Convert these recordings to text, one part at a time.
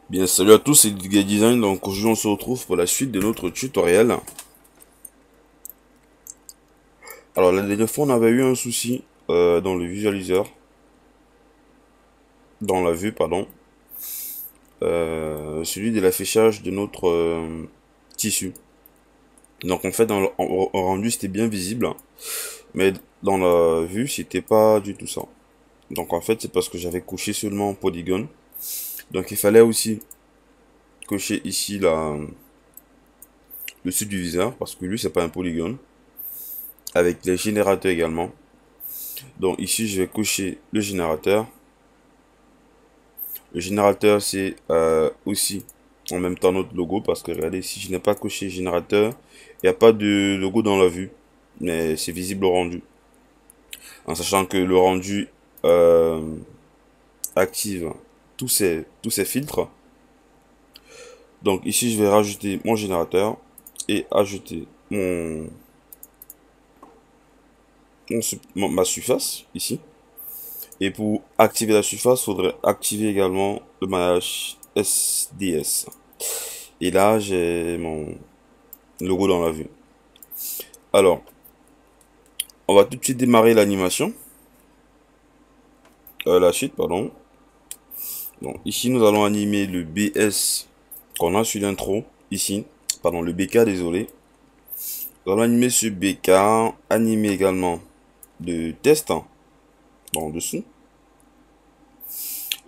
Bien, salut à tous, c'est Guy Design. Donc aujourd'hui on se retrouve pour la suite de notre tutoriel. Alors la dernière fois on avait eu un souci dans le visualiseur, dans la vue pardon, celui de l'affichage de notre tissu. Donc en fait dans le en rendu c'était bien visible, mais dans la vue c'était pas du tout ça. Donc en fait c'est parce que j'avais coché seulement polygone. Donc il fallait aussi cocher ici le sud du viseur parce que lui c'est pas un polygone, avec les générateurs également. Donc ici, je vais cocher le générateur. Le générateur, c'est aussi en même temps notre logo parce que regardez, ici, je n'ai pas coché générateur. Il n'y a pas de logo dans la vue, mais c'est visible au rendu. En sachant que le rendu active tous ces filtres. Donc ici, je vais rajouter mon générateur et ajouter ma surface ici. Et pour activer la surface, il faudrait activer également le maillage SDS. Et là, j'ai mon logo dans la vue. Alors, on va tout de suite démarrer l'animation. La suite, pardon. Donc, ici, nous allons animer le BS qu'on a sur l'intro. Ici, pardon, le BK, désolé. Nous allons animer ce BK, animer également le test, en dessous.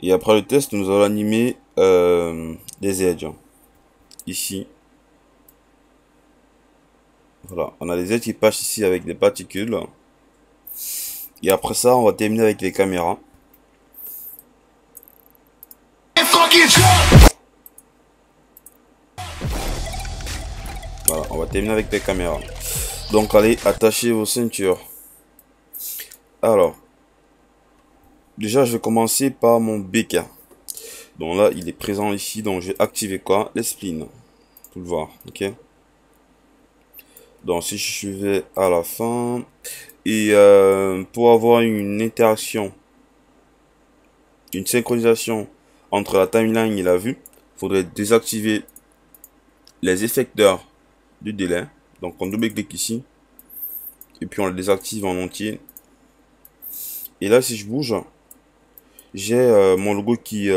Et après le test, nous allons animer des edges. Ici. Voilà, on a des edges qui passent ici avec des particules. Et après ça, on va terminer avec les caméras. Voilà, on va terminer avec les caméras. Donc allez, attachez vos ceintures. Alors, déjà je vais commencer par mon BK. Donc là, il est présent ici, donc je vais activer quoi? Les splines. Pour le voir, ok? Donc si je vais à la fin, et pour avoir une interaction, une synchronisation entre la timeline et la vue, il faudrait désactiver les effecteurs du délai. Donc on double-clique ici, et puis on le désactive en entier. Et là, si je bouge, j'ai mon logo qui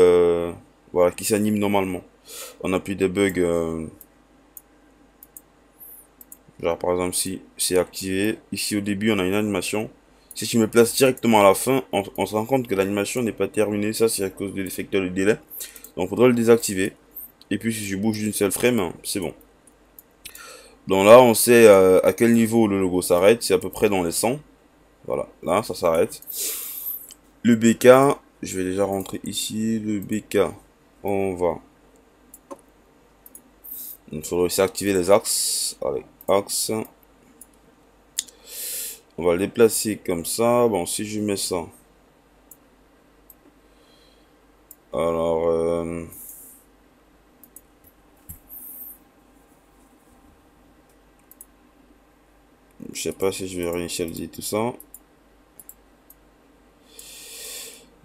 voilà, qui s'anime normalement. On n'a plus des bugs. Genre par exemple si c'est activé, ici au début on a une animation. Si je me place directement à la fin, on se rend compte que l'animation n'est pas terminée. Ça c'est à cause de l'effecteur de délai. Donc il faudra le désactiver. Et puis si je bouge d'une seule frame, c'est bon. Donc là on sait à quel niveau le logo s'arrête. C'est à peu près dans les 100. Voilà, là ça s'arrête. Le BK, je vais déjà rentrer ici. Le BK, on va. Il faudrait aussi activer les axes. Avec axe. On va le déplacer comme ça. Bon, si je mets ça. Alors, je sais pas si je vais réinitialiser tout ça.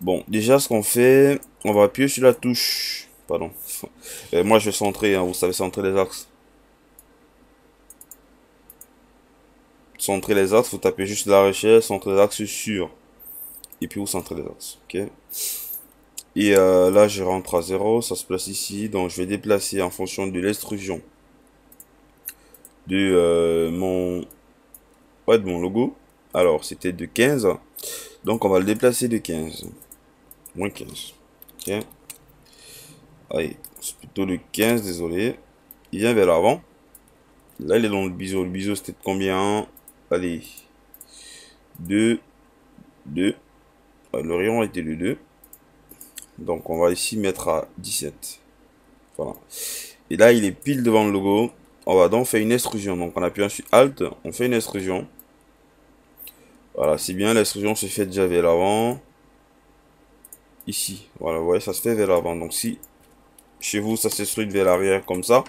Bon, déjà, ce qu'on fait, on va appuyer sur la touche. Pardon. Moi, je vais centrer, hein, vous savez, centrer les axes. Centrer les axes, vous tapez juste la recherche, centrer les axes sur. Et puis vous centrez les axes. Ok. Et là, je rentre à 0, ça se place ici. Donc, je vais déplacer en fonction de l'extrusion de de mon logo. Alors, c'était de 15. Donc, on va le déplacer de 15. Moins 15. Ok. Allez, c'est plutôt le 15, désolé. Il vient vers l'avant. Là, il est dans le biseau. Le biseau, c'était de combien? Allez. 2. 2. Le rayon était de 2. Donc, on va ici mettre à 17. Voilà. Et là, il est pile devant le logo. On va donc faire une extrusion. Donc, on appuie sur Alt. On fait une extrusion. Voilà, c'est bien. L'extrusion se fait déjà vers l'avant. Ici. Voilà, vous voyez, ça se fait vers l'avant. Donc, si chez vous, ça s'extrude vers l'arrière comme ça,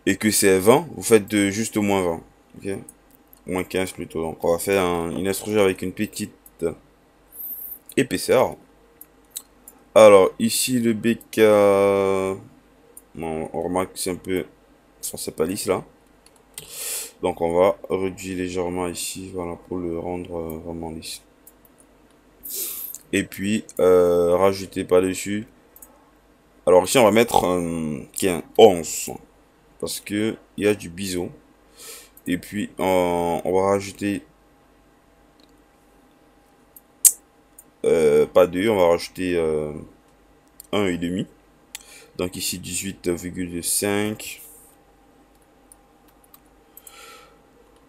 et que c'est 20, vous faites de juste moins 20. Ok, moins 15 plutôt. Donc, on va faire une extrusion avec une petite épaisseur. Alors, ici, le BK... Bon, on remarque que c'est un peu... Ça, c'est pas lisse, là. Donc, on va réduire légèrement ici, voilà, pour le rendre vraiment lisse. Et puis, rajouter par-dessus. Alors, ici, on va mettre 11. Parce que il y a du biseau. Et puis, on va rajouter... pas 2, on va rajouter 1,5. Donc ici 18,5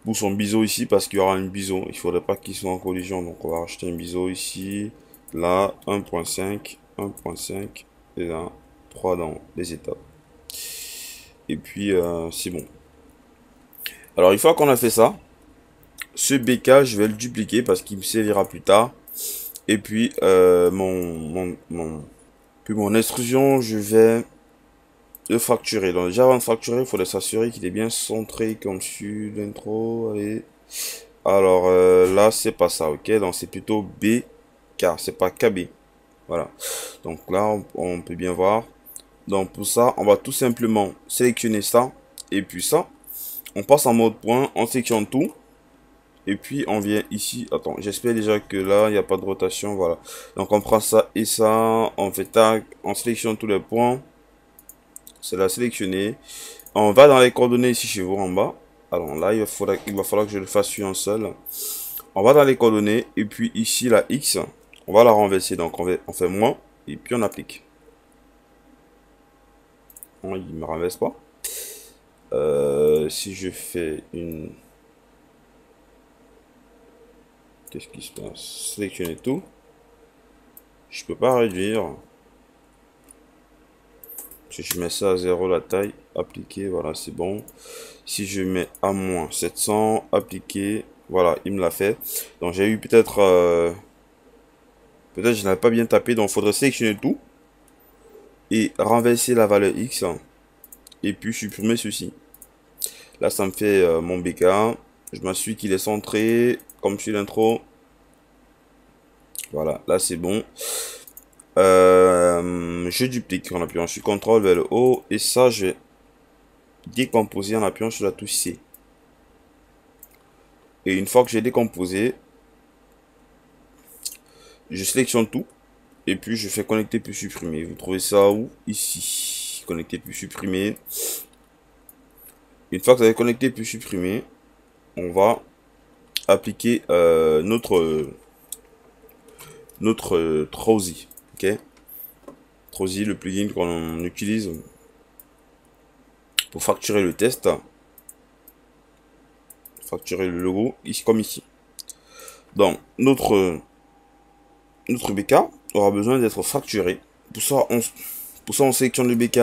pour son biseau ici parce qu'il y aura une biseau. Il faudrait pas qu'il soit en collision. Donc on va rajouter un biseau ici. Là 1.5, 1.5 et là 3 dans les étapes. Et puis c'est bon. Alors une fois qu'on a fait ça, ce BK je vais le dupliquer parce qu'il me servira plus tard. Et puis mon extrusion je vais le fracturer. Donc déjà avant de fracturer, il faudrait s'assurer qu'il est bien centré comme sur l'intro. Allez. Alors là c'est pas ça, ok. Donc c'est plutôt BK, c'est pas KB. Voilà. Donc là on peut bien voir. Donc pour ça, on va tout simplement sélectionner ça. Et puis ça, on passe en mode point, on sélectionne tout. Et puis on vient ici. Attends, j'espère déjà que là il n'y a pas de rotation. Voilà. Donc on prend ça et ça. On fait tag, on sélectionne tous les points. C'est là sélectionné. On va dans les coordonnées ici chez vous en bas. Alors là, il va falloir que je le fasse sur un seul. On va dans les coordonnées. Et puis ici, la X, on va la renverser. Donc on fait moins. Et puis on applique. Non, il ne me renverse pas. Si je fais une... Qu'est-ce qui se passe? Sélectionner tout. Je peux pas réduire. Si je mets ça à 0, la taille, appliquer, voilà, c'est bon. Si je mets à moins 700, appliquer, voilà, il me l'a fait. Donc j'ai eu peut-être... peut-être je n'avais pas bien tapé, donc il faudrait sélectionner tout. Et renverser la valeur X. Et puis supprimer ceci. Là, ça me fait mon BK. Je m'assure qu'il est centré, comme sur l'intro. Voilà, là c'est bon. Je duplique en appuyant sur CTRL vers le haut. Et ça, je vais décomposer en appuyant sur la touche C. Et une fois que j'ai décomposé, je sélectionne tout. Et puis je fais connecter puis supprimer. Vous trouvez ça où? Ici. Connecter puis supprimer. Une fois que vous avez connecté puis supprimé, on va appliquer notre Trozy. Ok. Trozy, le plugin qu'on utilise pour facturer le test. Facturer le logo, ici comme ici. Donc, notre BK aura besoin d'être facturé. Pour ça, on sélectionne le BK.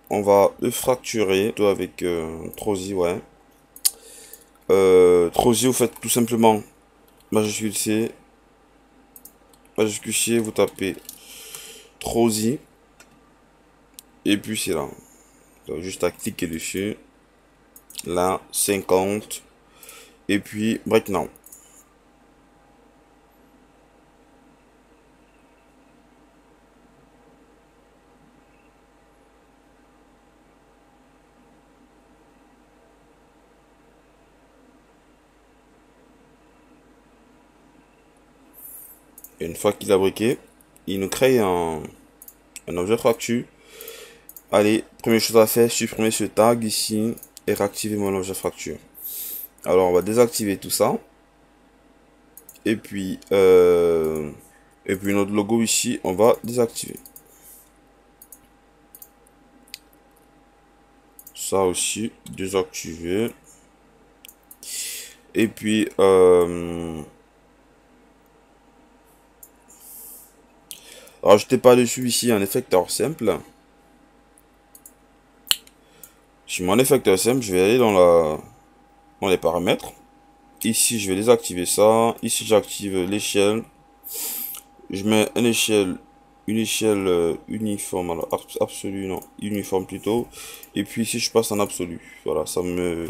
On va le fracturer avec Trozy, ouais. Trozy, vous faites tout simplement majuscule C. Majuscule C, vous tapez Trozy. Et puis c'est là. Donc, juste à cliquer dessus. Là, 50. Et puis break now. Et une fois qu'il a briqué, il nous crée un objet fracture. Allez, première chose à faire, supprimer ce tag ici et réactiver mon objet fracture. Alors on va désactiver tout ça. Et puis notre logo ici, on va désactiver. Ça aussi, désactiver. Et puis rajoutez par-dessus ici un effecteur simple. Sur mon effecteur simple, je vais aller dans les paramètres. Ici, je vais désactiver ça. Ici, j'active l'échelle. Je mets une échelle uniforme. Alors, absolue, non, uniforme plutôt. Et puis ici, je passe en absolu. Voilà, ça me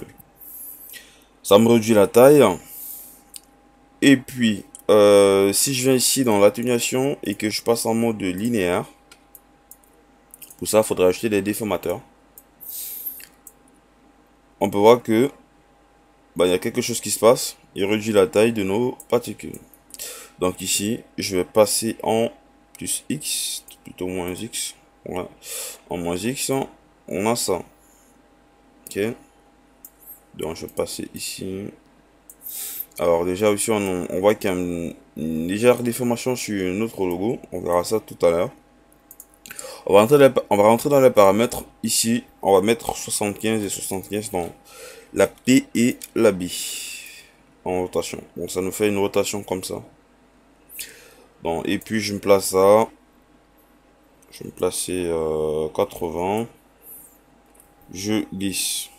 réduit la taille. Et puis, si je viens ici dans l'atténuation et que je passe en mode linéaire, Pour ça, il faudrait ajouter des déformateurs. On peut voir que il y a quelque chose qui se passe. Il réduit la taille de nos particules. Donc ici, je vais passer en plus X, plutôt moins X. Ouais. En moins X, on a ça. Ok. Donc je vais passer ici. Alors déjà aussi, on voit qu'il y a une légère déformation sur notre logo. On verra ça tout à l'heure. On va rentrer dans les paramètres. Ici, on va mettre 75 et 75 dans la P et la B en rotation. Bon, ça nous fait une rotation comme ça. Bon, et puis je me place ça. Je vais me placer 80. Je glisse.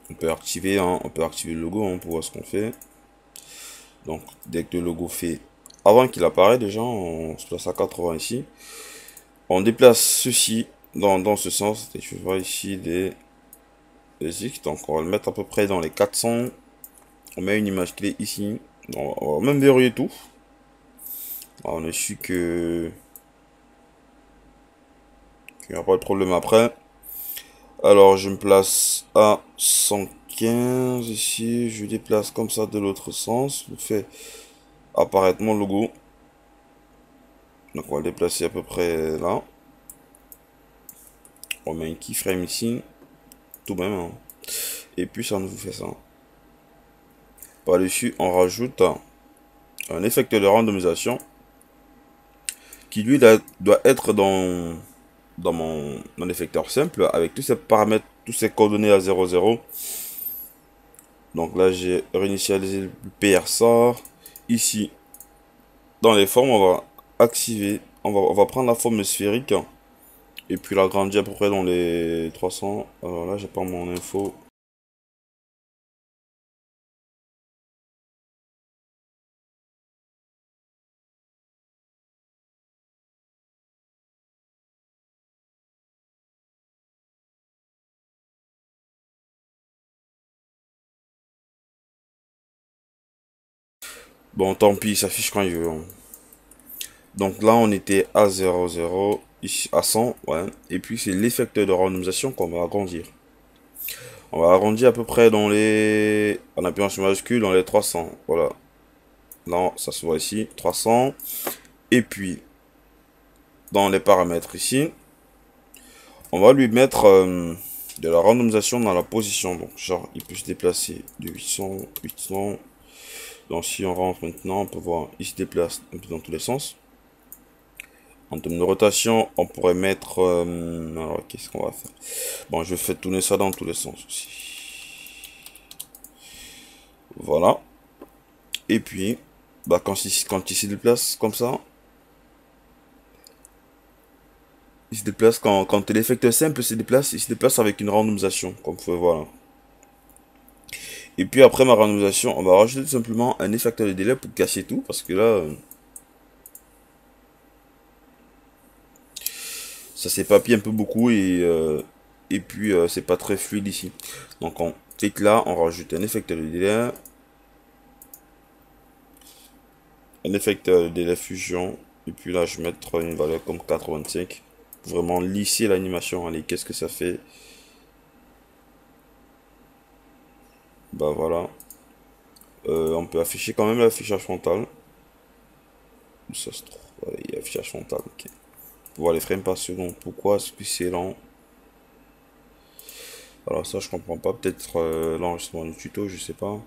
On peut activer, hein, on peut activer le logo hein, pour voir ce qu'on fait. Donc dès que le logo fait, avant qu'il apparaît déjà, on se place à 80 ici. On déplace ceci dans ce sens. Et je vois ici les X. Donc on va le mettre à peu près dans les 400. On met une image clé ici. On va même verrouiller tout. Alors, on est sûr que qu'il n'y aura pas de problème après. Alors je me place à 115 ici. Je déplace comme ça de l'autre sens. Je fais apparaître mon logo. Donc on va le déplacer à peu près là. On met un keyframe ici. Tout de même. Hein. Et puis ça nous fait ça. Par-dessus, on rajoute un effecteur de randomisation qui lui doit être dans mon effecteur simple avec tous ces paramètres, tous ces coordonnées à 00. Donc là, j'ai réinitialisé le PR sort. Ici, dans les formes, on va activer, on va prendre la forme sphérique et puis l'agrandir à peu près dans les 300. Alors là, j'ai pas mon info. Bon, tant pis, ça affiche quand il veut. Hein. Donc là, on était à 00, ici à 100, ouais. Et puis c'est l'effecteur de randomisation qu'on va agrandir. On va arrondir à peu près dans les... En appuyant sur majuscule, dans les 300. Voilà. Là, ça se voit ici, 300. Et puis, dans les paramètres ici, on va lui mettre de la randomisation dans la position. Donc, genre, il peut se déplacer de 800, 800. Donc, si on rentre maintenant, on peut voir, il se déplace un peu dans tous les sens. En termes de rotation, on pourrait mettre... alors, qu'est-ce qu'on va faire? Bon, je vais tourner ça dans tous les sens aussi. Voilà. Et puis, quand il se déplace comme ça, il se déplace quand l'effecteur simple se déplace, il se déplace avec une randomisation, comme vous pouvez voir. Et puis après ma randomisation, on va rajouter tout simplement un effecteur de délai pour cacher tout, parce que là, ça s'épapille un peu beaucoup et puis c'est pas très fluide ici. Donc on clique là, on rajoute un effecteur de délai, un effecteur de délai fusion, et puis là je vais mettre une valeur comme 85 pour vraiment lisser l'animation. Allez, qu'est-ce que ça fait? Bah voilà. On peut afficher quand même l'affichage frontal. Ça se trouve. Ouais, il y a affichage frontal. Ok. Pour voir les frames par seconde. Pourquoi est-ce que c'est lent? Alors ça je comprends pas. Peut-être l'enregistrement du tuto, je sais pas.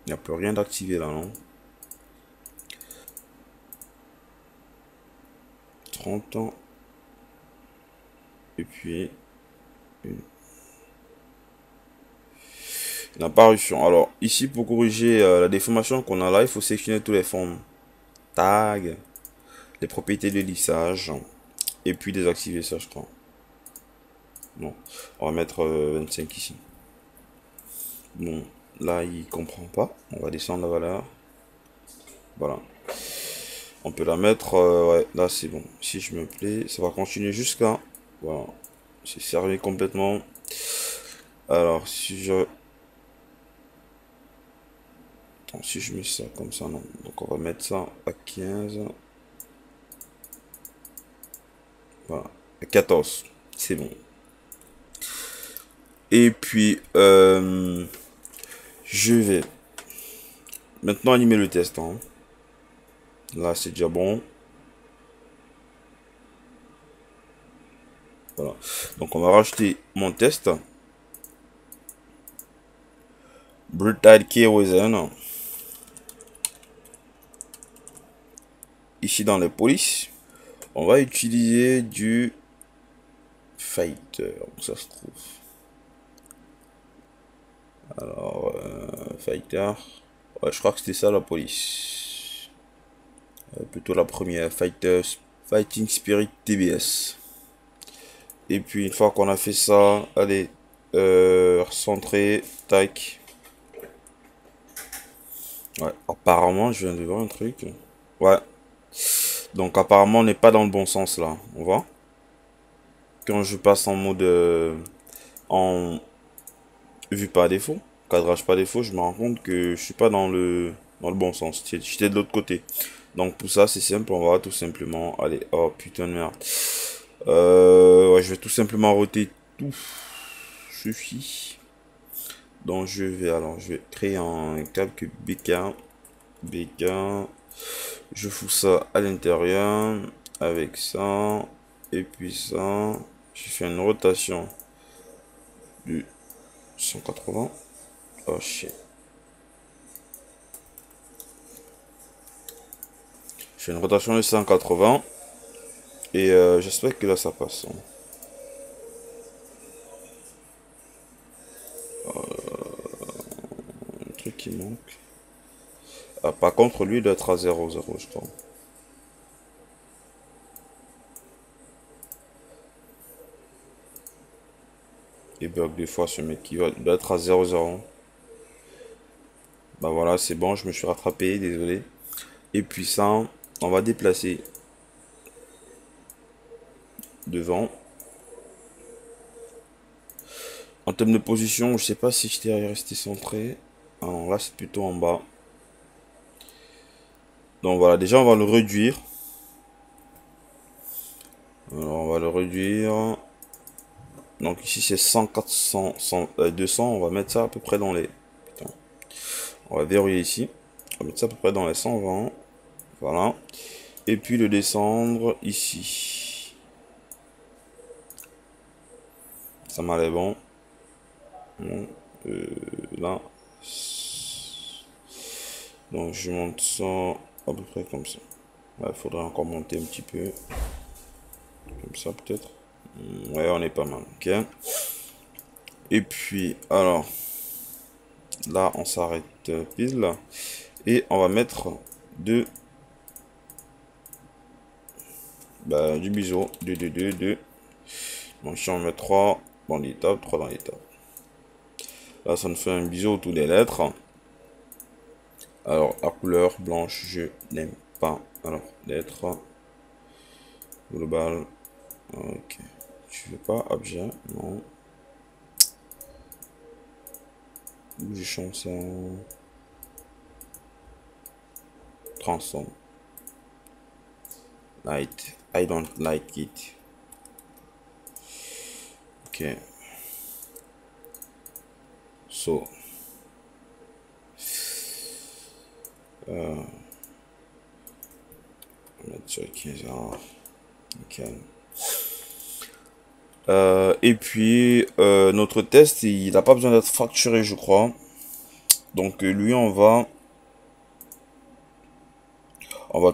Il n'y a plus rien d'activé là, non? 30 ans. Et puis une apparition. Alors ici pour corriger la déformation qu'on a là, il faut sélectionner tous les formes. Tag, les propriétés de lissage. Et puis désactiver ça je crois. Non. On va mettre 25 ici. Bon, là il comprend pas. On va descendre la valeur. Voilà. On peut la mettre, ouais, là c'est bon. Si je me plais, ça va continuer jusqu'à, voilà, c'est servi complètement. Alors si je, attends, si je mets ça comme ça, non. Donc on va mettre ça à 15. Voilà. 14. C'est bon. Et puis, je vais maintenant animer le test. Hein. Là, c'est déjà bon. Voilà. Donc, on va rajouter mon test. Brutal Kerosene. Ici, dans les polices, on va utiliser du Fighter. Où ça se trouve? Alors, Fighter. Ouais, je crois que c'était ça la police. Plutôt la première. Fighting Spirit TBS. Et puis une fois qu'on a fait ça, allez, recentrer, tac. Ouais, apparemment, je viens de voir un truc. Ouais. Donc apparemment, on n'est pas dans le bon sens là. On voit. Quand je passe en mode en vue par défaut, cadrage par défaut, je me rends compte que je suis pas dans le bon sens. J'étais de l'autre côté. Donc pour ça, c'est simple, on va tout simplement aller. Oh putain de merde. Ouais, je vais tout simplement roter tout ceci. Donc je vais créer un calque BK. Je fous ça à l'intérieur avec ça et puis ça. Je fais une rotation de 180. Oh shit. Je fais une rotation de 180 et j'espère que là ça passe. Un truc qui manque. Ah, par contre, lui, il doit être à 0,0, je crois. Il bug des fois ce mec qui doit être à 0,0. Bah voilà, c'est bon, je me suis rattrapé, désolé. Et puis ça, on va déplacer devant. En termes de position, je sais pas si j'étais resté centré. Ah non, là c'est plutôt en bas. Donc voilà, déjà on va le réduire. Alors on va le réduire. Donc ici c'est 100, 400, 200. On va mettre ça à peu près dans les... Putain. On va verrouiller ici. On va mettre ça à peu près dans les 120. Voilà. Et puis le descendre ici. Ça m'a l'air bon. Bon, là. Donc je monte ça à peu près comme ça. Il faudrait encore monter un petit peu. Comme ça peut-être. Ouais, on est pas mal. Ok. Et puis, alors. Là, on s'arrête pile. Et on va mettre du biseau. 2. Donc si on met 3 dans l'étape, 3 dans l'étape. Là, ça nous fait un biseau autour des lettres. Alors, la couleur blanche, je n'aime pas. Alors, lettres. Global. Ok. Tu veux pas objet? Non. Où j'ai changé ça? Transform. Light. I don't like it. Ok. So. On va mettre sur 15 heures. Nickel. Et puis notre test il n'a pas besoin d'être fracturé je crois, donc lui on va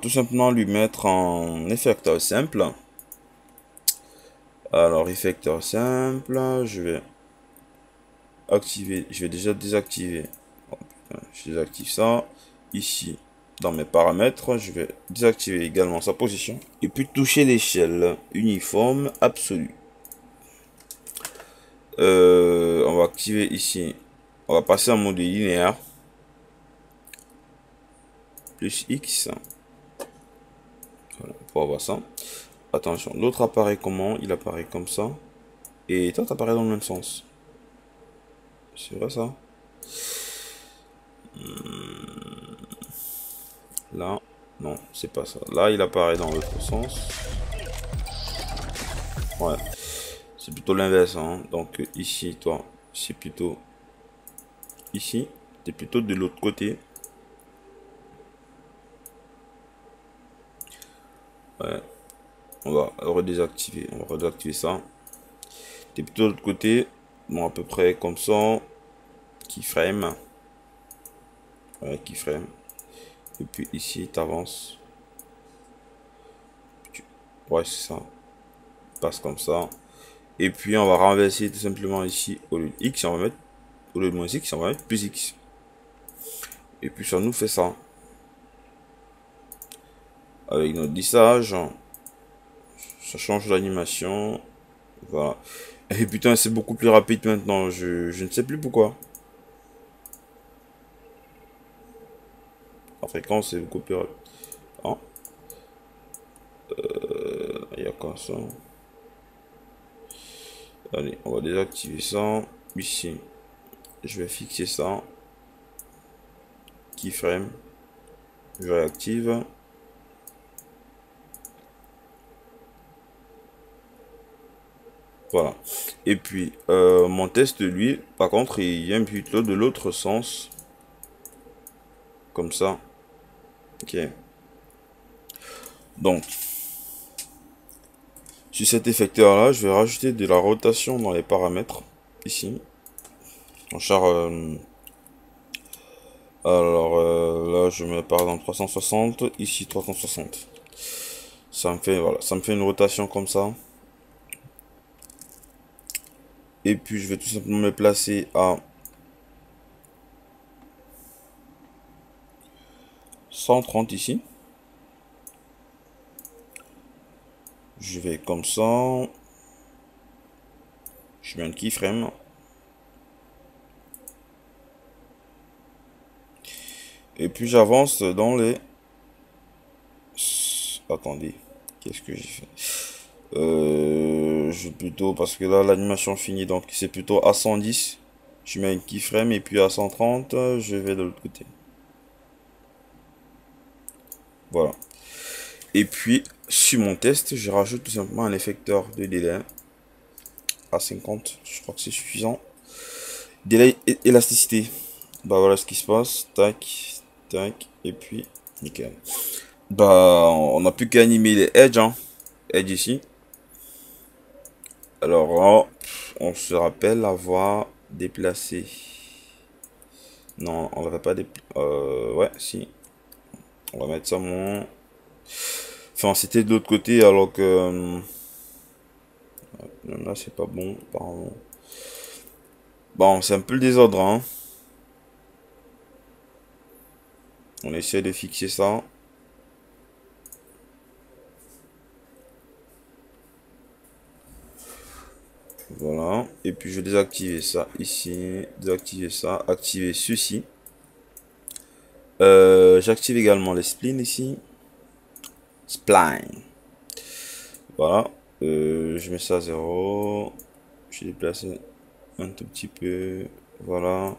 tout simplement lui mettre un effecteur simple. Alors effecteur simple, je vais activer, je vais déjà désactiver. Oh, putain, je désactive ça ici dans mes paramètres, je vais désactiver également sa position et puis toucher l'échelle uniforme absolue. On va activer ici, on va passer en mode linéaire plus X. Voilà, pour avoir ça. Attention, l'autre apparaît comment? Il apparaît comme ça. Et toi, t'apparaît dans le même sens. C'est vrai ça? Là, non, c'est pas ça. Là, il apparaît dans l'autre sens. Ouais, c'est plutôt l'inverse, hein. Donc ici, toi, c'est plutôt ici. T'es plutôt de l'autre côté. Ouais, on va redésactiver. On va redésactiver ça. T'es plutôt de l'autre côté. Bon, à peu près comme ça. Keyframe. Ouais, keyframe. Et puis ici, t'avances. Ouais, c'est ça. Passe comme ça. Et puis, on va renverser tout simplement ici, au lieu de X, on va mettre, au lieu de moins X, on va mettre plus X. Et puis, ça nous fait ça. Avec notre lissage, ça change l'animation. Voilà. Et putain, c'est beaucoup plus rapide maintenant. Je ne sais plus pourquoi. La fréquence, c'est beaucoup plus rapide. Ah, il y a quoi ça? Allez, on va désactiver ça. Ici, je vais fixer ça. Keyframe. Je réactive. Voilà. Et puis, mon test, lui, par contre, il vient plutôt de l'autre sens. Comme ça. Ok. Donc, sur cet effecteur-là, je vais rajouter de la rotation dans les paramètres. Ici. En char. Alors, là, je mets par exemple 360. Ici, 360. Ça me fait, voilà, ça me fait une rotation comme ça. Et puis, je vais tout simplement me placer à 130 ici. Je vais comme ça. Je mets un keyframe. Et puis j'avance dans les... Attendez, qu'est-ce que j'ai fait? Je vais plutôt... Parce que là, l'animation finit, donc c'est plutôt à 110. Je mets un keyframe et puis à 130, je vais de l'autre côté. Voilà. Et puis, sur mon test, je rajoute tout simplement un effecteur de délai à 50. Je crois que c'est suffisant. Délai et élasticité. Bah voilà ce qui se passe. Tac, tac, et puis nickel. Bah on n'a plus qu'à animer les edges, hein. Edge ici. Alors là, on se rappelle avoir déplacé. Non, on va pas déplacer. Ouais, si. On va mettre ça moins. Enfin, c'était de l'autre côté alors que là c'est pas bon apparemment. Bon, c'est un peu le désordre, hein. On essaie de fixer ça. Voilà. Et puis je vais désactiver ça ici. Désactiver ça. Activer ceci. J'active également les splines ici. Spline. Voilà. Je mets ça à 0. Je déplace un tout petit peu. Voilà.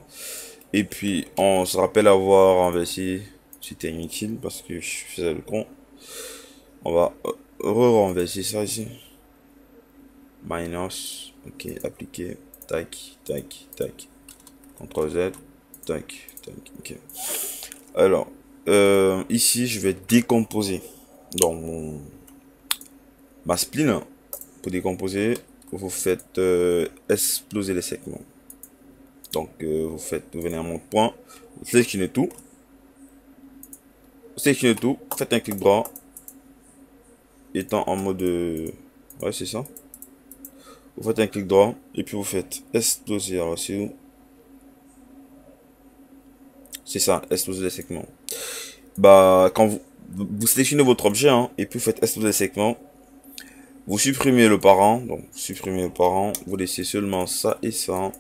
Et puis on se rappelle avoir inversé. C'était inutile parce que je faisais le con. On va re-renverser ça ici. Minus. Ok, appliquer. Tac, tac, tac. CTRL Z. Tac, tac. Ok. Alors, ici, je vais décomposer dans ma spline. Pour décomposer, vous faites exploser les segments. Donc, vous venez à mon point, vous sélectionnez tout. Vous sélectionnez tout, faites un clic droit. Étant en mode... ouais, c'est ça. Vous faites un clic droit et puis vous faites exploser. Alors, c'est où? C'est ça, exploser les segments. Bah, quand vous sélectionnez votre objet, hein, et puis vous faites exploser les segments, vous supprimez le parent, donc supprimez le parent, vous laissez seulement ça et ça.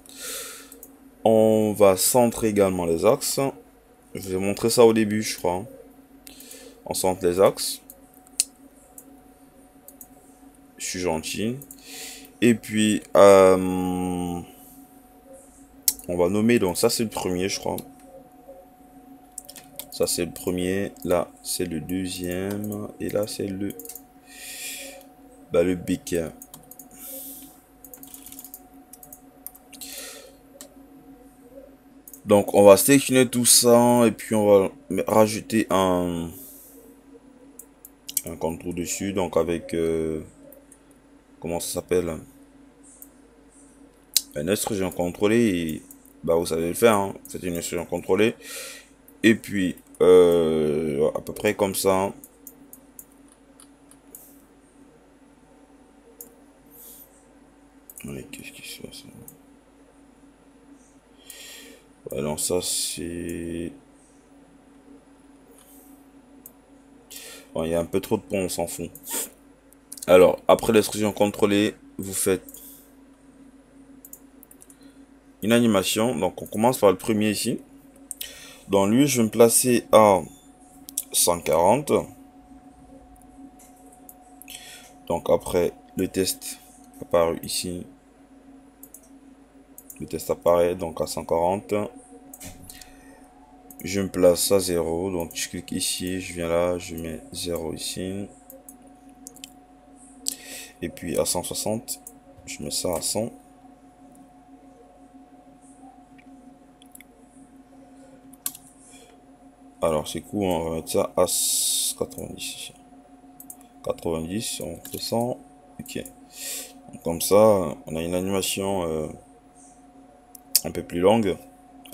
On va centrer également les axes. Je vous ai montré ça au début, je crois. On centre les axes. Je suis gentil. Et puis, on va nommer, donc ça c'est le premier, je crois. Ça c'est le premier, là c'est le deuxième, et là c'est le... Bah le bic. Donc on va sélectionner tout ça et puis on va rajouter un contour dessus, donc avec comment ça s'appelle, une extrusion contrôlée. Et bah vous savez le faire, hein. C'est une extrusion contrôlée et puis à peu près comme ça. Ouais, qu'est-ce qui se passe? Ouais, non, ça c'est... Bon, il y a un peu trop de pont, on s'en fout. Alors, après l'extrusion contrôlée, vous faites une animation. Donc, on commence par le premier ici. Dans lui, je vais me placer à 140. Donc, après, le test apparu ici. Le test apparaît donc à 140. Je me place à 0. Donc, je clique ici, je viens là, je mets 0 ici. Et puis à 160, je mets ça à 100. Alors c'est cool, on va mettre ça à 90. 90, on fait 100. Ok. Donc, comme ça, on a une animation un peu plus longue.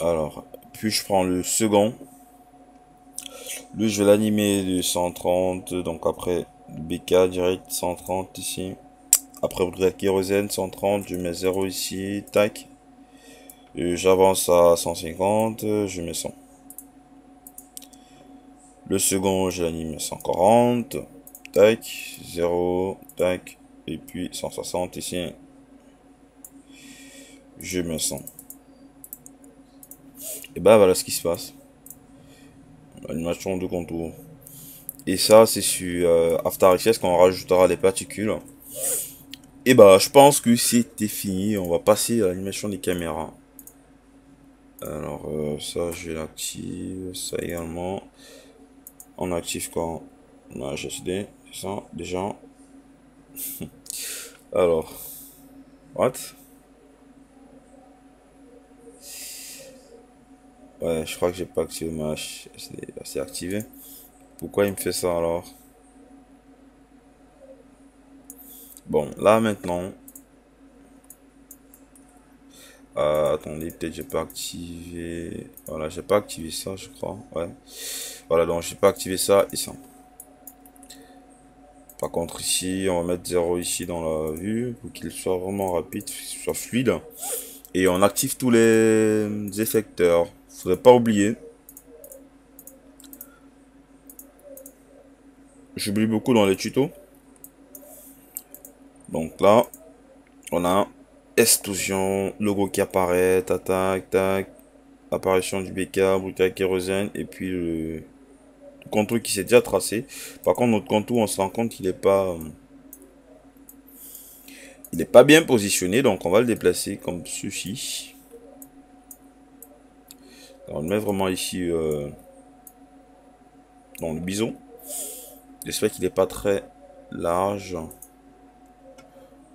Alors, puis je prends le second. Lui, je vais l'animer de 130. Donc après, BK direct 130 ici. Après, brigade kérosène 130. Je mets 0 ici. Tac. J'avance à 150. Je mets 100. Le second, je l'anime à 140. Tac. 0. Tac. Et puis 160 ici. Je mets 100. Et bah voilà ce qui se passe. Animation de contour. Et ça, c'est sur After Effects quand on rajoutera les particules. Et bah, je pense que c'était fini. On va passer à l'animation des caméras. Alors, ça, je l'active. Ça également. On active quand on a HSD. C'est ça, déjà. Alors, what? Ouais, je crois que j'ai pas activé ma HSD. C'est activé. Pourquoi il me fait ça alors? Bon, là maintenant. Attendez, peut-être j'ai pas activé. Voilà, j'ai pas activé ça, je crois. Ouais. Voilà, donc j'ai pas activé ça et ça. Par contre, ici, on va mettre 0 ici dans la vue pour qu'il soit vraiment rapide, qu'il soit fluide. Et on active tous les effecteurs. Faudrait pas oublier. J'oublie beaucoup dans les tutos. Donc là, on a explosion, logo qui apparaît, tac, tac, tac, apparition du BK, brutal kérosène, et puis le contour qui s'est déjà tracé. Par contre, notre contour, on se rend compte qu'il n'est pas, il n'est pas bien positionné, donc on va le déplacer comme ceci. On le met vraiment ici dans le bison. J'espère qu'il n'est pas très large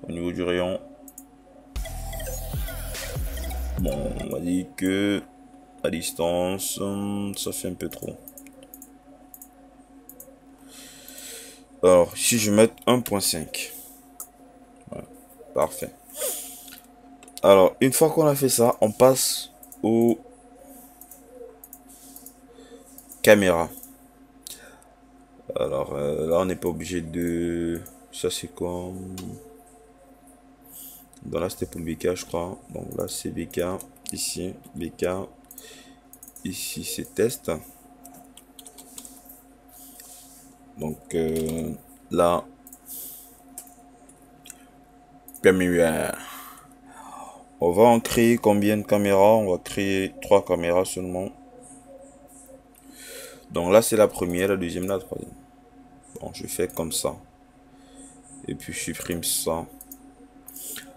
au niveau du rayon. Bon, on m'a dit que à distance, ça fait un peu trop. Alors, si je mets 1.5. Voilà, parfait. Alors, une fois qu'on a fait ça, on passe aux caméras. Alors, là, on n'est pas obligé de... Ça, c'est quoi? Donc là, c'était pour le BK, je crois. Donc là, c'est BK. Ici, BK. Ici, c'est test. Donc là, caméra. On va en créer combien de caméras? On va créer 3 caméras seulement. Donc là, c'est la première, la deuxième, la troisième. Bon, je fais comme ça. Et puis, je supprime ça.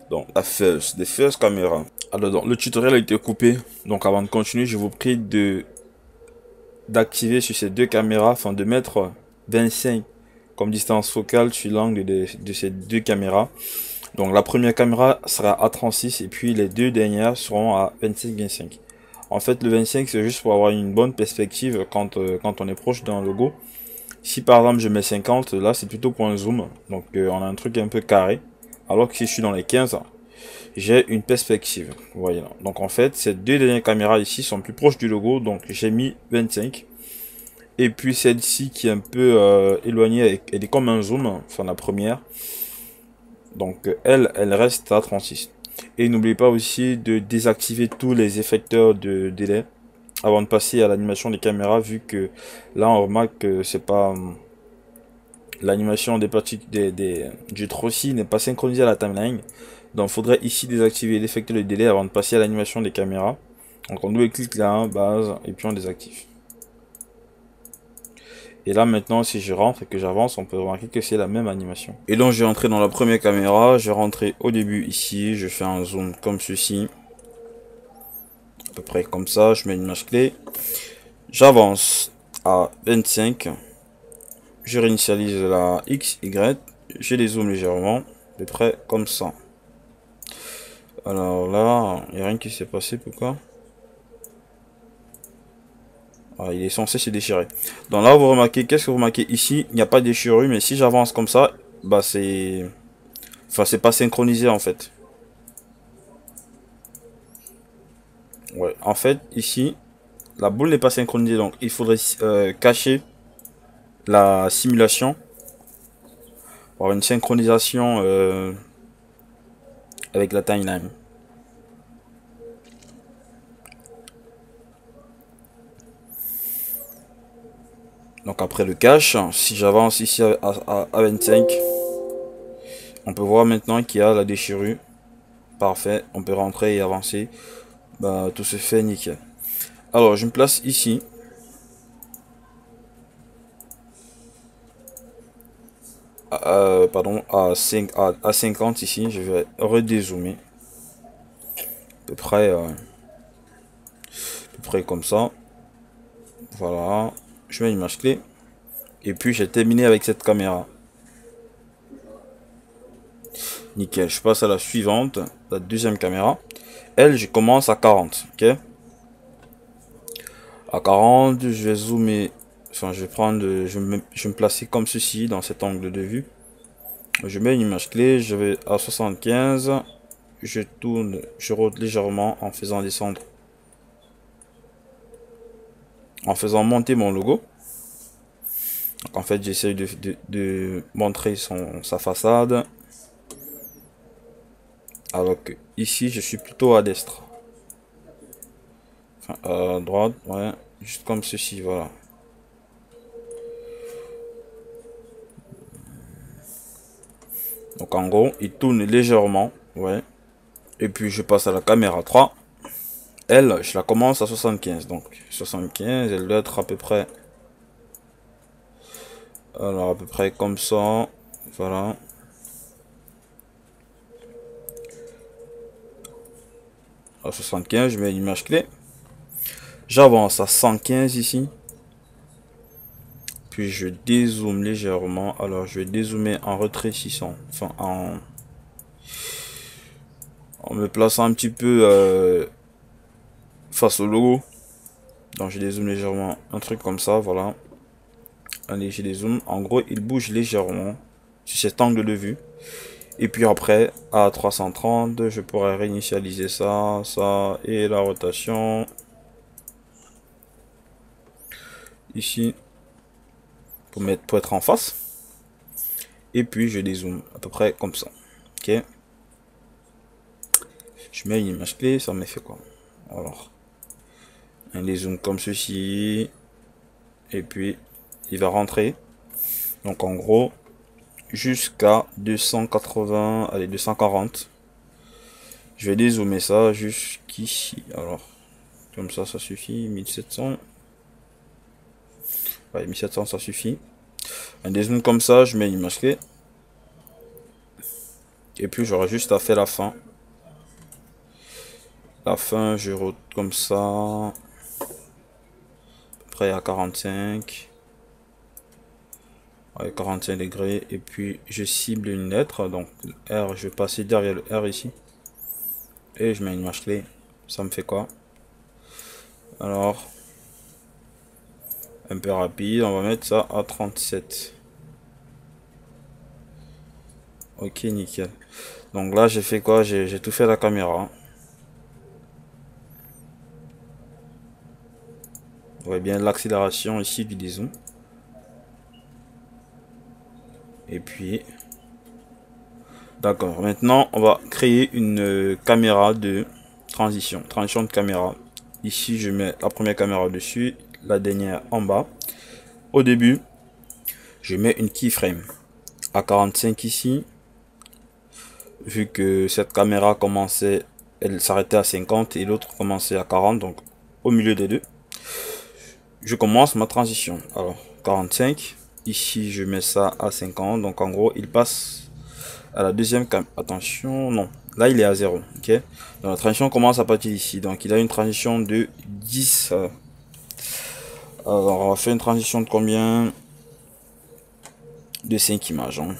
Donc, la first, the first caméra. Alors, donc, le tutoriel a été coupé. Donc, avant de continuer, je vous prie d'activer sur ces deux caméras, enfin de mettre 25 comme distance focale sur l'angle de ces deux caméras. Donc la première caméra sera à 36 et puis les deux dernières seront à 25-25. En fait, le 25, c'est juste pour avoir une bonne perspective quand on est proche d'un logo. Si par exemple je mets 50, là c'est plutôt pour un zoom. Donc on a un truc un peu carré. Alors que si je suis dans les 15, j'ai une perspective. Vous voyez là. Donc en fait, ces deux dernières caméras ici sont plus proches du logo. Donc j'ai mis 25. Et puis celle-ci qui est un peu éloignée, elle est comme un zoom. Enfin la première. Donc elle reste à 36. Et n'oubliez pas aussi de désactiver tous les effecteurs de délai avant de passer à l'animation des caméras, vu que là on remarque que c'est pas l'animation des parties du trossi n'est pas synchronisée à la timeline. Donc il faudrait ici désactiver l'effecteur de délai avant de passer à l'animation des caméras. Donc on double-clique là, base, et puis on désactive. Et là maintenant si je rentre et que j'avance, on peut remarquer que c'est la même animation. Et donc je vais entrer dans la première caméra, je vais rentrer au début ici, je fais un zoom comme ceci. À peu près comme ça, je mets une image clé. J'avance à 25. Je réinitialise la X, Y. Je les zoome légèrement. À peu près comme ça. Alors là, il n'y a rien qui s'est passé. Pourquoi? Ah, il est censé se déchirer. Donc là, vous remarquez, qu'est-ce que vous remarquez ici? Il n'y a pas de déchirure, mais si j'avance comme ça, bah c'est... Enfin, c'est pas synchronisé en fait. Ouais, en fait, ici, la boule n'est pas synchronisée. Donc, il faudrait cacher la simulation pour avoir une synchronisation avec la timeline. Donc après le cache, si j'avance ici à 25, on peut voir maintenant qu'il y a la déchirure. Parfait, on peut rentrer et avancer. Bah, tout se fait nickel. Alors je me place ici. Pardon, à 50 ici. Je vais redézoomer. À peu près comme ça. Voilà. Je mets une image clé. Et puis j'ai terminé avec cette caméra. Nickel. Je passe à la suivante. La deuxième caméra. Elle, je commence à 40. Ok. À 40, je vais zoomer. Enfin, je vais prendre. Je vais me placer comme ceci dans cet angle de vue. Je mets une image clé. Je vais à 75. Je tourne. Je rôde légèrement en faisant descendre. En faisant monter mon logo. Donc, en fait, j'essaye de montrer sa façade. Alors que ici, je suis plutôt à destre. Enfin, à droite, ouais. Juste comme ceci, voilà. Donc en gros, il tourne légèrement, ouais. Et puis je passe à la caméra 3. Elle, je la commence à 75. Donc 75, elle doit être à peu près... Alors à peu près comme ça. Voilà. À 75, je mets une image clé. J'avance à 115 ici. Puis je dézoome légèrement. Alors je vais dézoomer en rétrécissant. Enfin en me plaçant un petit peu face au logo. Donc je dézoome légèrement. Un truc comme ça, voilà. Un léger dézoom. En gros, il bouge légèrement sur cet angle de vue. Et puis après, à 330, je pourrais réinitialiser ça, ça et la rotation. Ici, pour être en face. Et puis je dézoome à peu près comme ça. Ok. Je mets une image clé, ça me fait quoi? Alors, un dézoom comme ceci. Et puis, il va rentrer. Donc en gros, jusqu'à 280, allez, 240. Je vais dézoomer ça jusqu'ici. Alors, comme ça suffit. 1700. Ouais, 1700, ça suffit. Un dézoom comme ça, je mets une image clé. Et puis, j'aurai juste à faire la fin. La fin, je route comme ça. À peu près à 45. Ouais, 45 degrés. Et puis, je cible une lettre. Donc, R, je vais passer derrière le R ici. Et je mets une image clé. Ça me fait quoi? Alors, un peu rapide, on va mettre ça à 37. Ok, nickel. Donc là, j'ai fait quoi? J'ai tout fait à la caméra. Vous voyez bien l'accélération ici du dézoom. Et puis, d'accord. Maintenant, on va créer une caméra de transition. Transition de caméra. Ici, je mets la première caméra dessus, la dernière en bas. Au début, je mets une keyframe à 45 ici. Vu que cette caméra commençait, elle s'arrêtait à 50 et l'autre commençait à 40, donc au milieu des deux, je commence ma transition. Alors 45, ici je mets ça à 50, donc en gros il passe à la deuxième caméra. Attention, non, là il est à 0, ok. Donc la transition commence à partir d'ici, donc il a une transition de 10. Alors on va faire une transition de combien? De 5 images, hein.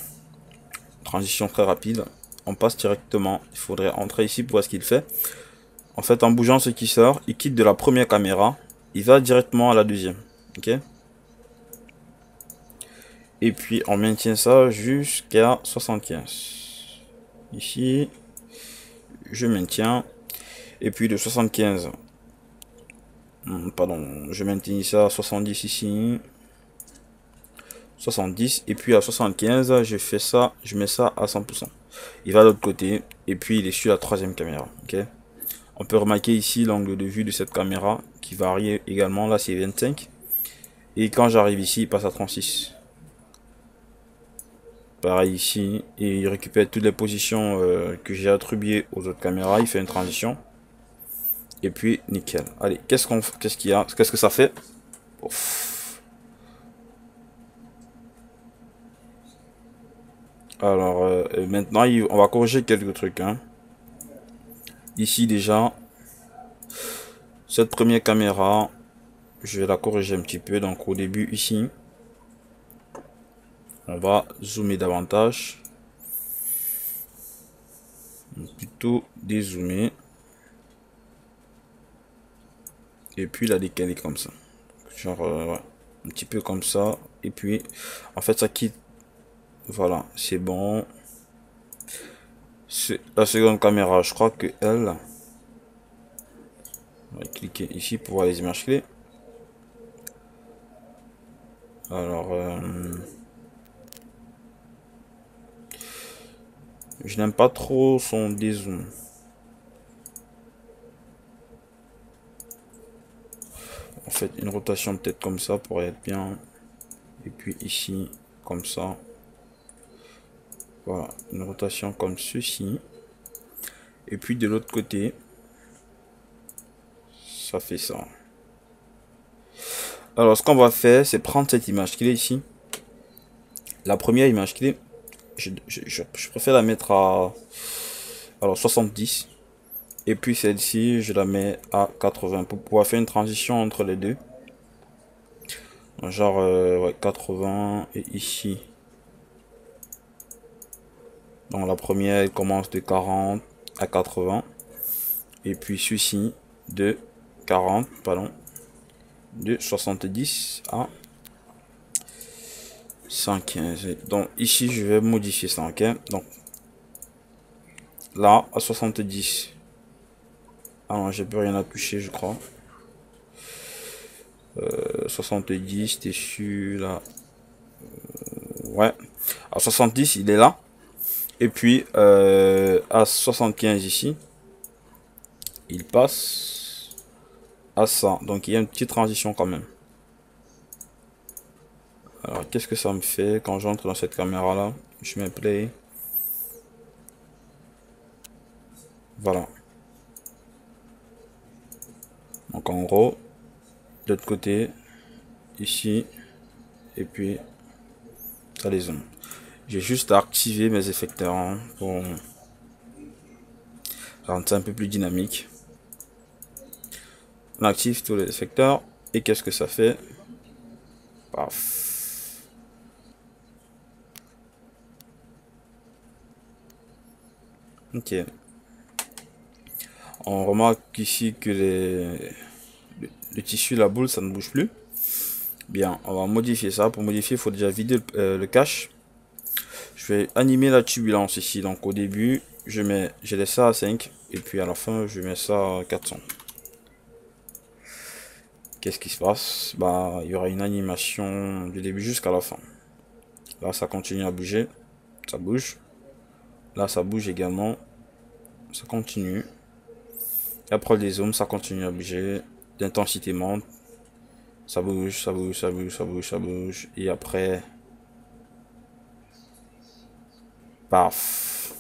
Transition très rapide. On passe directement, il faudrait entrer ici pour voir ce qu'il fait. En fait, en bougeant ce qui sort, il quitte de la première caméra, il va directement à la deuxième. Ok. Et puis, on maintient ça jusqu'à 75. Ici, je maintiens. Et puis, de 75, pardon, je maintiens ça à 70 ici. 70. Et puis, à 75, je fais ça, je mets ça à 100%. Il va de l'autre côté. Et puis, il est sur la troisième caméra. Ok. On peut remarquer ici l'angle de vue de cette caméra qui varie également. Là, c'est 25. Et quand j'arrive ici, il passe à 36. Pareil ici. Et il récupère toutes les positions que j'ai attribuées aux autres caméras. Il fait une transition. Et puis, nickel. Allez, qu'est-ce qu'il y a? Qu'est-ce que ça fait? Ouf. Alors, maintenant, on va corriger quelques trucs, hein. Ici, déjà, cette première caméra, je vais la corriger un petit peu. Donc, au début, ici, on va zoomer davantage. Plutôt dézoomer. Et puis la décaler comme ça. Genre, ouais, un petit peu comme ça. Et puis, en fait, ça quitte. Voilà, c'est bon. C'est la seconde caméra, je crois que elle. On va cliquer ici pour voir les images clés. Alors, je n'aime pas trop son dézoom. En fait, une rotation peut-être comme ça pourrait être bien. Et puis ici, comme ça. Voilà, une rotation comme ceci. Et puis de l'autre côté, ça fait ça. Alors, ce qu'on va faire, c'est prendre cette image clé ici. La première image clé, je préfère la mettre à alors 70. Et puis celle-ci, je la mets à 80 pour pouvoir faire une transition entre les deux. Genre ouais, 80 et ici. Donc la première, elle commence de 40 à 80. Et puis celui-ci de 40, pardon, de 70 à 115. Donc ici, je vais modifier ça, ok. Donc là, à 70. Ah non, j'ai plus rien à toucher, je crois. 70, t'es sur là. Ouais. À 70, il est là. Et puis, à 75 ici, il passe à ça. Donc, il y a une petite transition quand même. Alors, qu'est-ce que ça me fait quand j'entre dans cette caméra-là? Je mets play. Voilà. Donc, en gros, de l'autre côté, ici, et puis, ça les zones. J'ai juste à activer mes effecteurs hein, pour rendre ça un peu plus dynamique. On active tous les effecteurs. Et qu'est-ce que ça fait? Paf. Ok. On remarque ici que le tissu, la boule, ça ne bouge plus. Bien, on va modifier ça. Pour modifier, il faut déjà vider le cache. Je vais animer la turbulence ici. Donc au début, je laisse ça à 5. Et puis à la fin, je mets ça à 400. Qu'est-ce qui se passe? Bah, il y aura une animation du début jusqu'à la fin. Là, ça continue à bouger. Ça bouge. Là, ça bouge également. Ça continue. Et après les zooms, ça continue à bouger. L'intensité monte. Ça bouge, ça bouge, ça bouge, ça bouge, ça bouge. Et après... Paf.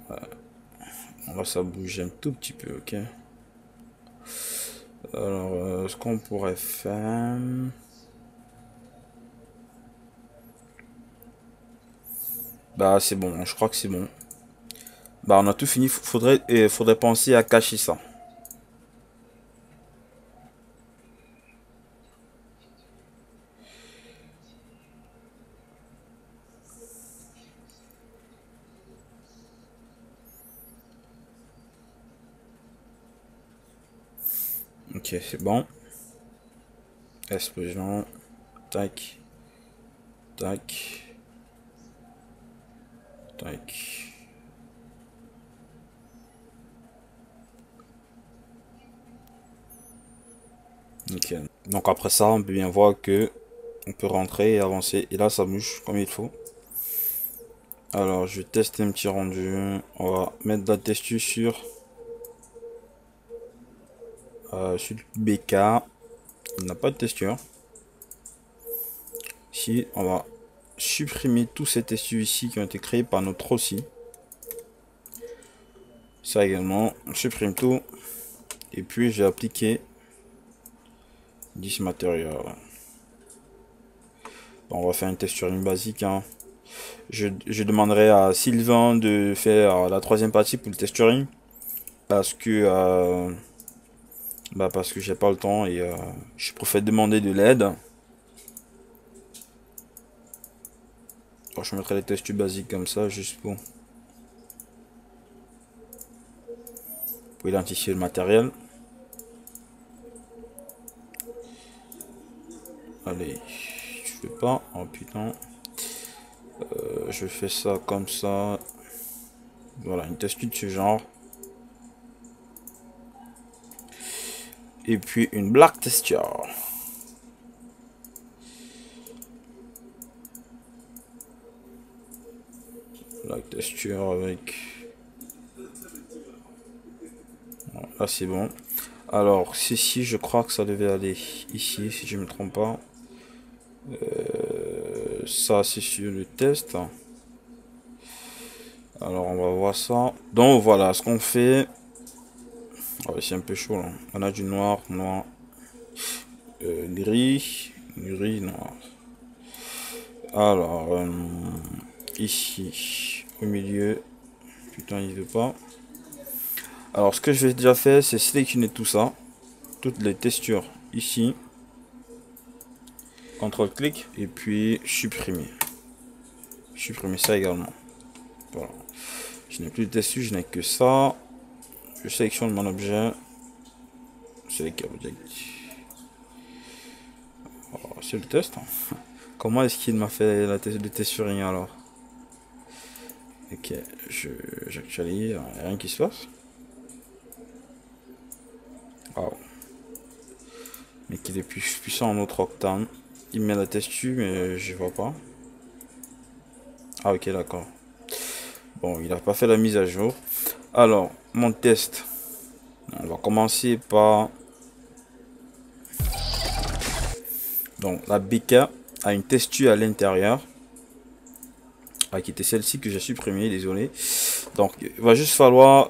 Là, ça bouge un tout petit peu, ok. Alors, ce qu'on pourrait faire... Bah, c'est bon, je crois que c'est bon. Bah, on a tout fini. Faudrait penser à cacher ça. Ok, c'est bon. Explosion. Tac. Tac. Tac. Ok. Donc après ça, on peut bien voir que on peut rentrer et avancer. Et là, ça bouge comme il faut. Alors, je vais tester un petit rendu. On va mettre de la texture sur BK. Il n'a pas de texture. Ici, on va supprimer tous ces textures ici qui ont été créés par notre aussi. Ça également, on supprime tout. Et puis, j'ai appliqué this material. Bon, on va faire une texturing basique. Hein. Je demanderai à Sylvain de faire la troisième partie pour le texturing. Parce que j'ai pas le temps et je préfère demander de l'aide. Alors, je mettrai les textures basiques comme ça, juste pour identifier le matériel. Allez, je fais pas. Oh putain. Je fais ça comme ça. Voilà, une texture de ce genre. Et puis une black texture. Black texture avec... Bon, là c'est bon. Alors, ceci, je crois que ça devait aller ici, si je ne me trompe pas. Ça, c'est sur le test. Alors, on va voir ça. Donc, voilà, ce qu'on fait... Oh, c'est un peu chaud, là. On a du noir, noir, gris, gris, noir. Alors, ici, au milieu... Putain, il veut pas. Alors, ce que je vais déjà faire, c'est sélectionner tout ça. Toutes les textures ici. CTRL-clic. Et puis, supprimer. Supprimer ça également. Voilà. Je n'ai plus de texture, je n'ai que ça. Je sélectionne mon objet. Select object. Oh, c'est le test. Comment est-ce qu'il m'a fait la test de texturing alors? Ok, j'actualise, rien qui se passe. Wow. Mais qu'il est plus puissant en autre octane. Il met la texture, mais je vois pas. Ah ok, d'accord. Bon, il n'a pas fait la mise à jour. Alors, mon test. On va commencer par... Donc, la BK a une texture à l'intérieur. Qui était celle-ci que j'ai supprimée, désolé. Donc, il va juste falloir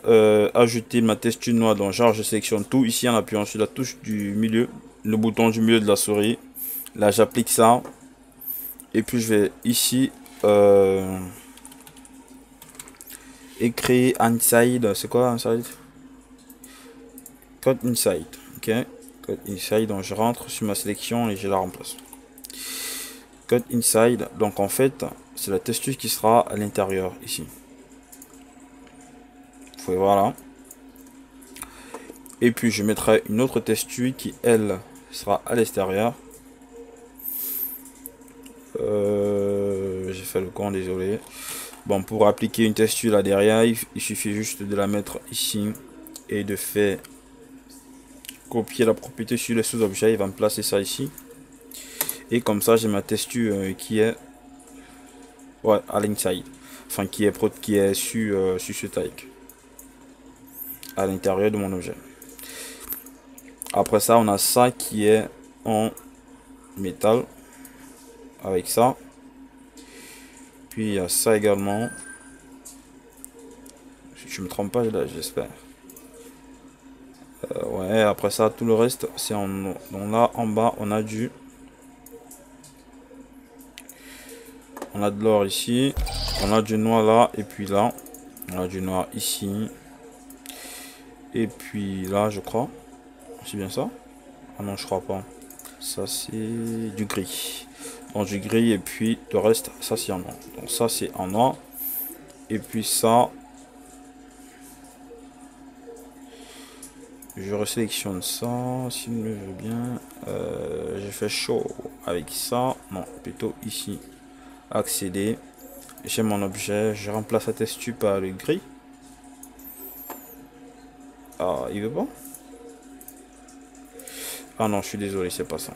ajouter ma texture noire. Donc, genre, je sélectionne tout ici en appuyant sur la touche du milieu, le bouton du milieu de la souris. Là, j'applique ça. Et puis, je vais ici écrire inside. C'est quoi inside? Code inside. Ok. Code inside. Donc, je rentre sur ma sélection et je la remplace. Code inside. Donc, en fait, c'est la texture qui sera à l'intérieur ici. Vous pouvez voir là. Et puis je mettrai une autre texture qui elle sera à l'extérieur. J'ai fait le con, désolé. Bon, pour appliquer une texture là derrière, il suffit juste de la mettre ici et de faire copier la propriété sur les sous-objets. Il va me placer ça ici. Et comme ça, j'ai ma texture qui est à l'inside. Enfin, qui est sur ce tag. À l'intérieur de mon objet. Après ça, on a ça qui est en métal. Avec ça. Puis il y a ça également. Si je me trompe pas là, j'espère. Ouais, après ça, tout le reste, c'est en... Donc là, en bas, on a du... On a de l'or ici. On a du noir là. Et puis là, on a du noir ici. Et puis là, je crois. C'est bien ça? Ah non, je crois pas. Ça, c'est du gris. Donc du gris et puis le reste, ça, c'est en noir. Donc ça, c'est en noir. Et puis ça... Je resélectionne ça, s'il me veut bien. Je fais show avec ça. Non, plutôt ici. Accéder. J'ai mon objet. Je remplace la texture par le gris. Ah, il veut pas? Ah non, je suis désolé, c'est pas ça.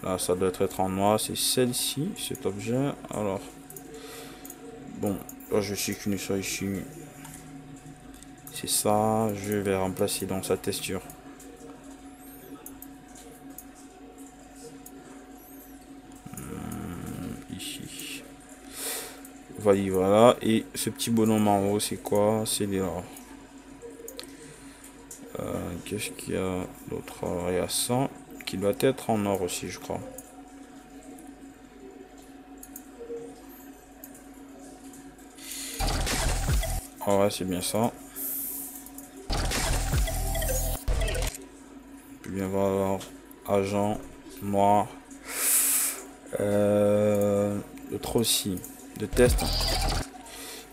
Là, ça doit être en noir. C'est celle-ci, cet objet. Alors, bon, là, je suis venu sur ici. C'est ça. Je vais remplacer donc sa texture. Ici. Voilà. Et ce petit bonhomme en haut, c'est quoi? C'est des... Qu'est-ce qu'il y a d'autre? Il y a ça qui doit être en or aussi, je crois. Ah ouais, c'est bien ça. Puis bien voir agent noir. L'autre aussi de test.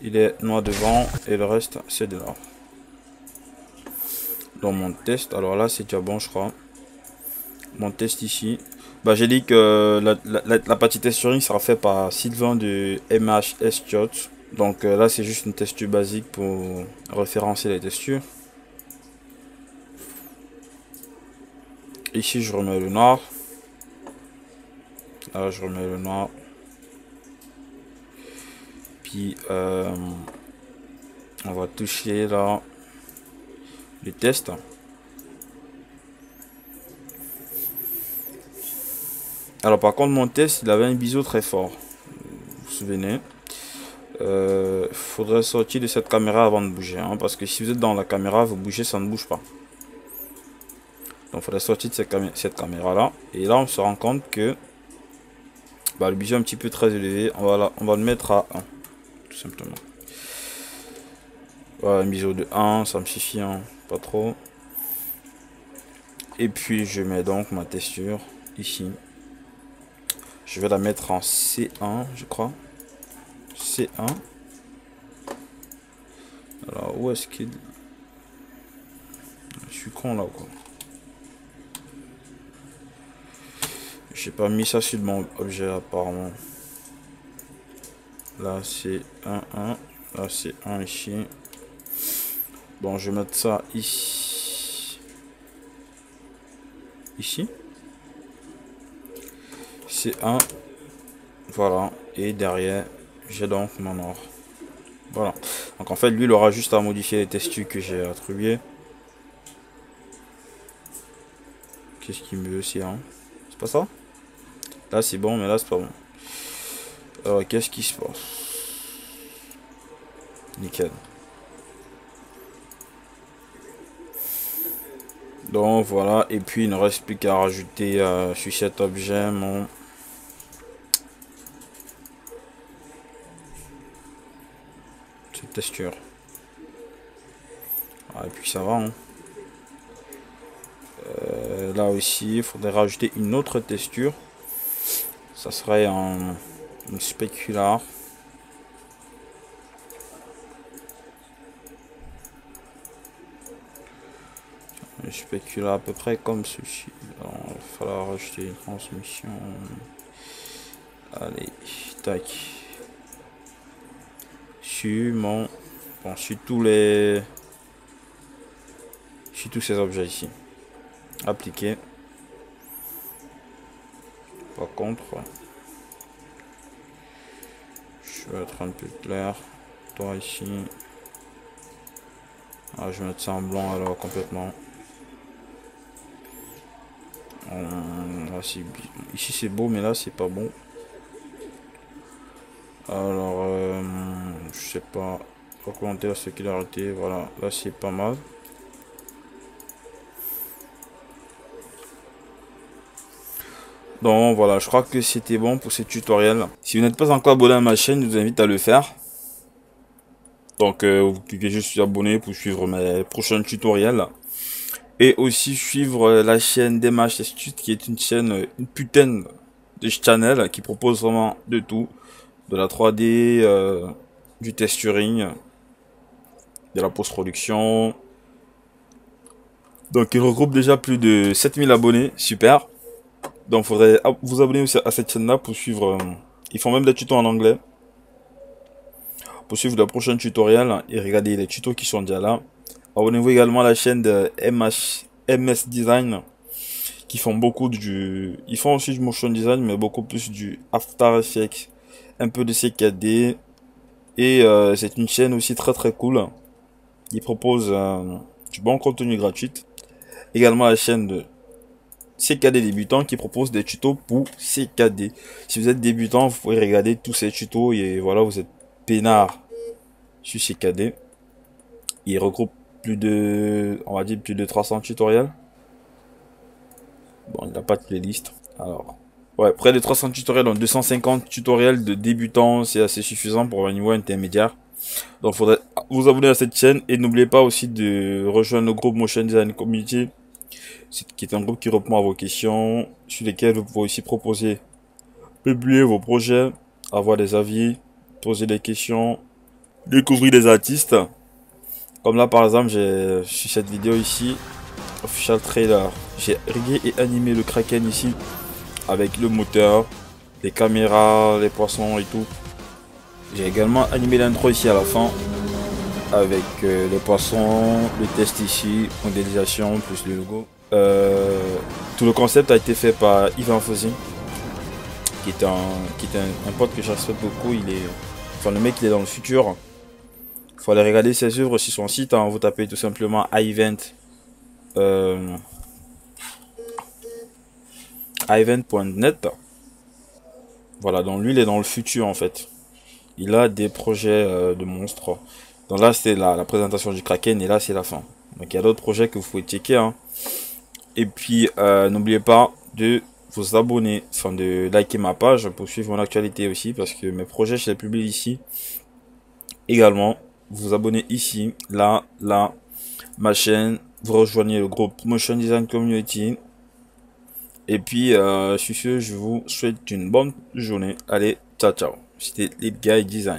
Il est noir devant et le reste c'est de l'or. Dans mon test, alors là c'est déjà bon, je crois. Mon test ici. Bah, j'ai dit que la partie texturing sera faite par Sylvain de MHS Shot. Donc là c'est juste une texture basique pour référencer les textures. Ici je remets le noir. Là je remets le noir. Puis on va toucher là le test. Alors par contre mon test il avait un biseau très fort. Vous vous souvenez? Faudrait sortir de cette caméra avant de bouger, hein, parce que si vous êtes dans la caméra, vous bougez, ça ne bouge pas. Donc il faudrait sortir de cette caméra là. Et là on se rend compte que le biseau est un petit peu très élevé. On va le mettre à 1. Tout simplement. Voilà, un biseau de 1, ça me suffit, hein, pas trop. Et puis je mets donc ma texture ici. Je vais la mettre en C1, je crois. C1. Alors où est-ce qu'il... Je suis con là quoi. J'ai pas mis ça sur mon objet apparemment. Là c'est 1, 1. Là c'est 1 ici. Bon, je vais mettre ça ici. Ici. C'est 1. Voilà. Et derrière, j'ai donc mon or. Voilà. Donc en fait, lui, il aura juste à modifier les textures que j'ai attribuées. Qu'est-ce qu'il me veut aussi, hein? C'est pas ça? Là, c'est bon, mais là, c'est pas bon. Alors, qu'est-ce qui se passe? Nickel. Donc voilà, et puis il ne reste plus qu'à rajouter sur cet objet mon cette texture. Ah, et puis ça va, hein. Là aussi il faudrait rajouter une autre texture. Ça serait une spécular. Je spécule à peu près comme ceci. Alors, il va falloir rajouter une transmission. Allez, tac. Sur mon... Bon, sur tous les... Sur tous ces objets ici. Appliquer. Par contre, je vais être un peu clair. Toi ici. Ah, je vais mettre ça en blanc alors complètement. Là, ici c'est beau, mais là c'est pas bon. Alors, je sais pas. Augmenter la sécularité. Voilà, là c'est pas mal. Donc voilà, je crois que c'était bon pour ce tutoriel. Si vous n'êtes pas encore abonné à ma chaîne, je vous invite à le faire. Donc vous cliquez juste sur abonner pour suivre mes prochains tutoriels. Et aussi suivre la chaîne Demash Astuces, qui est une chaîne, une putain de channel qui propose vraiment de tout. De la 3D, du testuring, de la post-production. Donc il regroupe déjà plus de 7000 abonnés, super. Donc il faudrait vous abonner aussi à cette chaîne là pour suivre, ils font même des tutos en anglais. Pour suivre le prochain tutoriel et regarder les tutos qui sont déjà là. Abonnez-vous également à la chaîne de MS Design, qui font beaucoup ils font aussi du motion design, mais beaucoup plus du After Effects, un peu de CKD. Et c'est une chaîne aussi très très cool. Ils proposent du bon contenu gratuit. Également la chaîne de CKD débutant qui propose des tutos pour CKD. Si vous êtes débutant, vous pouvez regarder tous ces tutos et voilà, vous êtes peinard sur CKD. Il regroupe plus de, on va dire plus de 300 tutoriels. Bon, il n'a pas de playlist. Alors, ouais, près de 300 tutoriels, donc 250 tutoriels de débutants, c'est assez suffisant pour un niveau intermédiaire. Donc, il faudrait vous abonner à cette chaîne et n'oubliez pas aussi de rejoindre le groupe Motion Design Community, qui est un groupe qui répond à vos questions, sur lesquels vous pouvez aussi proposer, publier vos projets, avoir des avis, poser des questions, découvrir des artistes. Comme là, par exemple, j'ai sur cette vidéo ici, Official Trailer, j'ai rigué et animé le Kraken ici, avec le moteur, les caméras, les poissons et tout. J'ai également animé l'intro ici à la fin, avec les poissons, le test ici, modélisation, plus le logo. Tout le concept a été fait par Yvan Fossi, qui est un pote que je respecte beaucoup. Enfin, le mec il est dans le futur. Il faut aller regarder ses œuvres sur son site, hein. Vous tapez tout simplement iVent.net. Voilà, donc lui il est dans le futur en fait. Il a des projets de monstres. Donc là c'est la présentation du Kraken et là c'est la fin. Donc il y a d'autres projets que vous pouvez checker, hein. Et puis n'oubliez pas de vous abonner, enfin de liker ma page pour suivre mon actualité aussi, parce que mes projets je les publie ici. Également, vous abonnez ici, là, ma chaîne, vous rejoignez le groupe Motion Design Community. Et puis sur ce, je vous souhaite une bonne journée. Allez, ciao ciao. C'était Lead Guy Design.